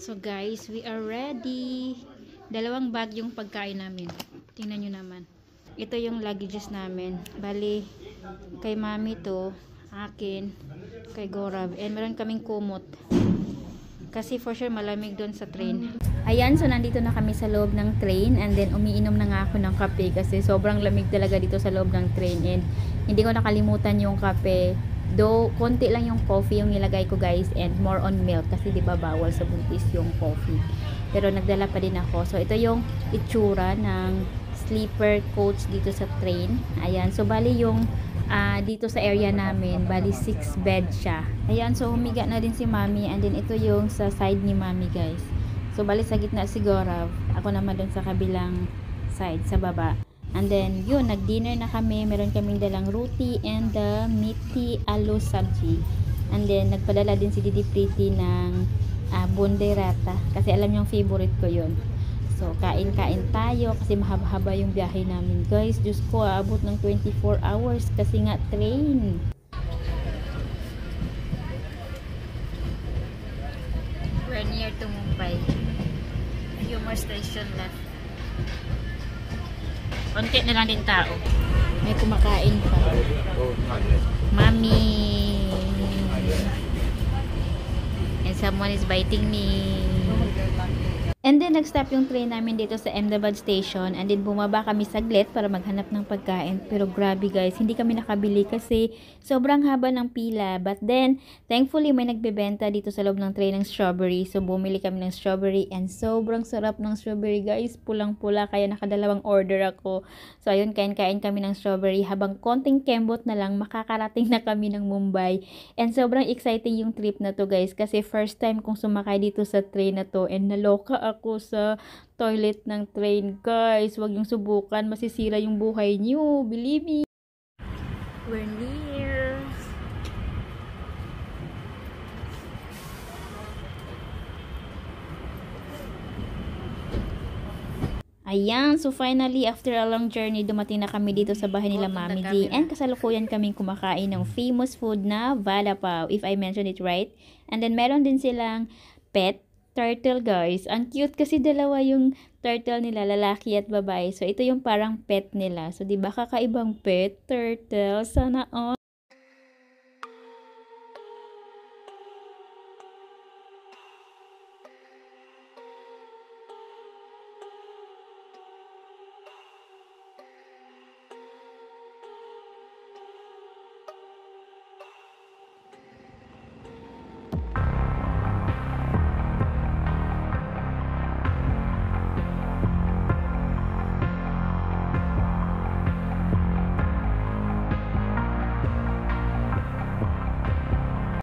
So guys, we are ready. Dalawang bag yung pagkain namin. Tingnan nyo naman. Ito yung luggages namin. Bali, kay mami to, akin, kay Gorab. And meron kaming kumot. Kasi for sure malamig doon sa train. Ayan, so nandito na kami sa loob ng train. And then umiinom na nga ako ng kape kasi sobrang lamig talaga dito sa loob ng train. And hindi ko nakalimutan yung kape. Though, konti lang yung coffee yung nilagay ko guys, and more on milk kasi di ba bawal sa buntis yung coffee. Pero nagdala pa din ako. So ito yung itsura ng sleeper coach dito sa train. Ayan, so bali yung dito sa area namin, bali 6 bed siya. Ayan, so humiga na din si mami, and then ito yung sa side ni mami guys. So bali sa gitna si Gorav, ako naman dun sa kabilang side, sa baba. And then, yun, nag-dinner na kami. Meron kaming dalang roti and the meaty aloo sabji. And then, nagpadala din si Didi Pretty ng bonderata. Kasi alam niyong favorite ko yun. So, kain-kain tayo kasi mahaba-haba yung biyahe namin. Guys, Diyos ko, aabot ng 24 hours kasi nga train. We're near to Mumbai. A few more station left. Konti na lang din tao. May kumakain pa. Mami. And someone is biting me. And then, nag-stop yung train namin dito sa Ahmedabad Station. And then, bumaba kami saglit para maghanap ng pagkain. Pero grabe guys, hindi kami nakabili kasi sobrang haba ng pila. But then, thankfully, may nagbebenta dito sa loob ng train ng strawberry. So, bumili kami ng strawberry. And sobrang sarap ng strawberry guys. Pulang-pula, kaya nakadalawang order ako. So, ayun, kain-kain kami ng strawberry. Habang konting kembot na lang, makakarating na kami ng Mumbai. And sobrang exciting yung trip na to guys. Kasi first time kong sumakay dito sa train na to. And naloka ako sa toilet ng train guys. Huwag yung subukan, masisira yung buhay niyo, believe me. We're near. Ayan, so finally after a long journey, dumating na kami dito sa bahay nila Mami G. And kasalukuyan kaming kumakain ng famous food na Vada Pav, if I mention it right. And then meron din silang pet turtle guys. Ang cute kasi dalawa yung turtle nila, lalaki at babae. So ito yung parang pet nila. So 'di ba kakaibang pet turtle? Sana all.